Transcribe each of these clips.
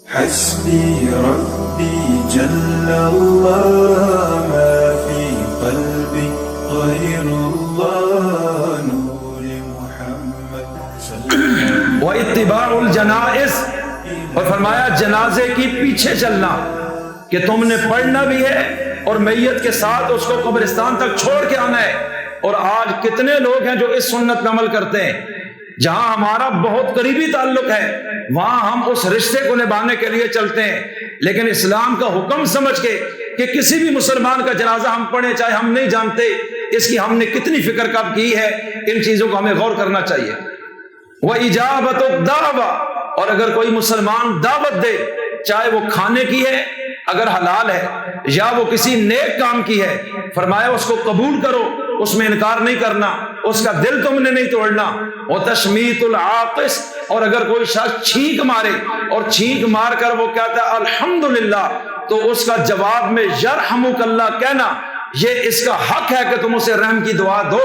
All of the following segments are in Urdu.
حسبي ربي جل الله ما في قلبي غير الله نور محمد وَإِتِّبَاعُ الْجَنَائِزِ، اور فرمایا جنازے کی پیچھے چلنا، کہ تم نے پڑھنا بھی ہے اور میت کے ساتھ اس کو قبرستان تک چھوڑ کے آنا ہے۔ اور آج کتنے لوگ ہیں جو اس سنت پہ عمل کرتے ہیں، جہاں ہمارا بہت قریبی تعلق ہے وہاں ہم اس رشتے کو نبھانے کے لیے چلتے ہیں، لیکن اسلام کا حکم سمجھ کے کہ کسی بھی مسلمان کا جنازہ ہم پڑھیں چاہے ہم نہیں جانتے اس کی ہم نے کتنی فکر کب کی ہے، ان چیزوں کو ہمیں غور کرنا چاہیے۔ وَإِجَابَةُ الدَّعْوَةِ، اور اگر کوئی مسلمان دعوت دے، چاہے وہ کھانے کی ہے اگر حلال ہے یا وہ کسی نیک کام کی ہے، فرمایا اس کو قبول کرو، اس میں انکار نہیں کرنا، اس کا دل تم نے نہیں توڑنا۔ وَتَشْمِيتُ الْعَاطِسِ، اور اگر کوئی شخص چھینک مارے اور چھینک مار کر وہ کہتا ہے الحمدللہ، تو اس کا جواب میں یرحمک اللہ کہنا، یہ اس کا حق ہے کہ تم اسے رحم کی دعا دو۔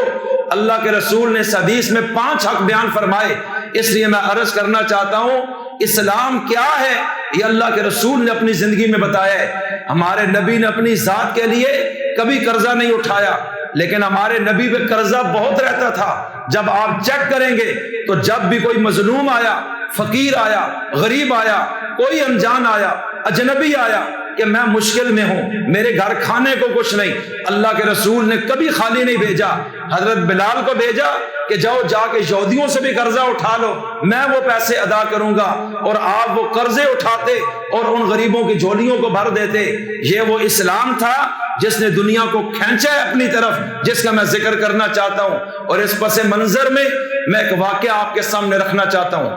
اللہ کے رسول نے اس حدیث میں 5 حق بیان فرمائے، اس لیے میں عرض کرنا چاہتا ہوں اسلام کیا ہے یہ اللہ کے رسول نے اپنی زندگی میں بتایا ہے۔ ہمارے نبی نے اپنی ذات کے لیے کبھی قرضہ نہیں اٹھایا، لیکن ہمارے نبی پہ قرضہ بہت رہتا تھا۔ جب آپ چیک کریں گے تو جب بھی کوئی مظلوم آیا، فقیر آیا، غریب آیا، کوئی انجان آیا، اجنبی آیا کہ میں مشکل میں ہوں، میرے گھر کھانے کو کچھ نہیں، اللہ کے رسول نے کبھی خالی نہیں بھیجا۔ حضرت بلال کو بھیجا کہ جاؤ جا کے یہودیوں سے بھی قرضہ اٹھا لو، میں وہ پیسے ادا کروں گا، اور آپ وہ قرضے اٹھاتے اور ان غریبوں کی جھولیوں کو بھر دیتے۔ یہ وہ اسلام تھا جس نے دنیا کو کھینچا ہے اپنی طرف، جس کا میں ذکر کرنا چاہتا ہوں۔ اور اس پس منظر میں میں ایک واقعہ آپ کے سامنے رکھنا چاہتا ہوں۔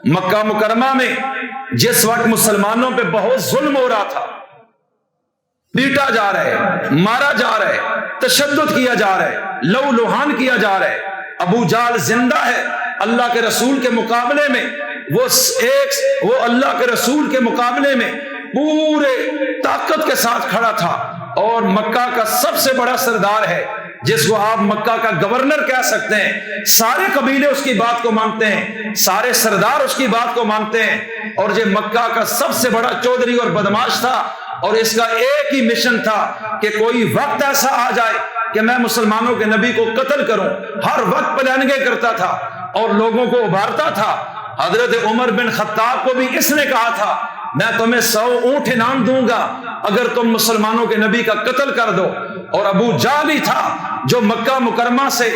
مکہ مکرمہ میں جس وقت مسلمانوں پہ بہت ظلم ہو رہا تھا، پیٹا جا رہا ہے، مارا جا رہا ہے، تشدد کیا جا رہا ہے، لو لوہان کیا جا رہا ہے، ابو جہل زندہ ہے اللہ کے رسول کے مقابلے میں، وہ اللہ کے رسول کے مقابلے میں پورے طاقت کے ساتھ کھڑا تھا، اور مکہ کا سب سے بڑا سردار ہے جس کو آپ مکہ کا گورنر کہہ سکتے ہیں، سارے قبیلے اس کی بات کو مانتے ہیں، سارے سردار اس کی بات کو مانتے ہیں، اور یہ مکہ کا سب سے بڑا چودھری اور بدماش تھا، اور اس کا ایک ہی مشن تھا کہ کوئی وقت ایسا آ جائے کہ میں مسلمانوں کے نبی کو قتل کروں۔ ہر وقت پلاننگیں کرتا تھا اور لوگوں کو ابھارتا تھا۔ حضرت عمر بن خطاب کو بھی اس نے کہا تھا میں تمہیں 100 اونٹ انعام دوں گا اگر تم مسلمانوں کے نبی کا قتل کر دو۔ اور ابو جہل ہی تھا جو مکہ مکرمہ سے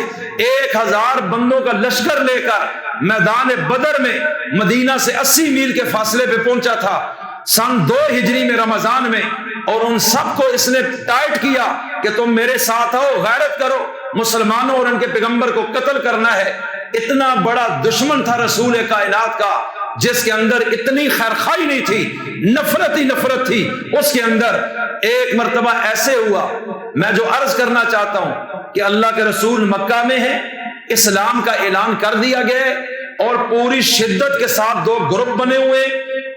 1000 بندوں کا لشکر لے کر میدان بدر میں مدینہ سے 80 میل کے فاصلے پہ پہنچا تھا سن 2 ہجری میں رمضان میں، اور ان سب کو اس نے ٹائٹ کیا کہ تم میرے ساتھ آؤ، غیرت کرو، مسلمانوں اور ان کے پیغمبر کو قتل کرنا ہے۔ اتنا بڑا دشمن تھا رسول کائنات کا، جس کے اندر اتنی خیرخواہی نہیں تھی، نفرت ہی نفرت تھی اس کے اندر۔ ایک مرتبہ ایسے ہوا، میں جو عرض کرنا چاہتا ہوں کہ اللہ کے رسول مکہ میں ہیں، اسلام کا اعلان کر دیا گیا اور پوری شدت کے ساتھ 2 گروپ بنے ہوئے،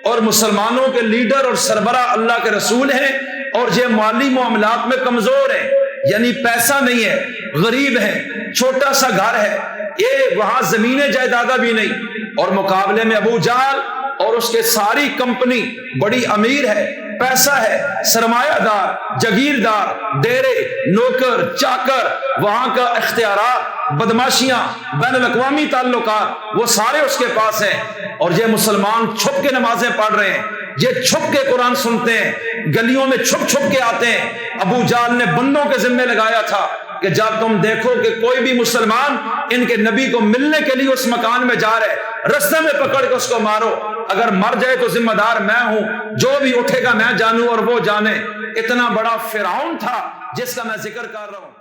اور مسلمانوں کے لیڈر اور سربراہ اللہ کے رسول ہیں، اور یہ مالی معاملات میں کمزور ہیں، یعنی پیسہ نہیں ہے، غریب ہیں، چھوٹا سا گھر ہے، یہ وہاں زمینیں جائیدادیں بھی نہیں، اور مقابلے میں ابو جہل اور اس کے ساری کمپنی بڑی امیر ہے، پیسہ ہے، سرمایہ دار، جاگیردار، ڈیرے، نوکر، چاکر، وہاں کا اختیارات، بدماشیاں، بین الاقوامی تعلقات، وہ سارے اس کے پاس ہیں۔ اور یہ مسلمان چھپ کے نمازیں پڑھ رہے ہیں، یہ چھپ کے قرآن سنتے ہیں، گلیوں میں چھپ چھپ کے آتے ہیں۔ ابو جہل نے بندوں کے ذمہ لگایا تھا کہ جب تم دیکھو کہ کوئی بھی مسلمان ان کے نبی کو ملنے کے لیے اس مکان میں جا رہے، رستے میں پکڑ کے اس کو مارو، اگر مر جائے تو ذمہ دار میں ہوں، جو بھی اٹھے گا میں جانوں اور وہ جانے۔ اتنا بڑا فرعون تھا جس کا میں ذکر کر رہا ہوں۔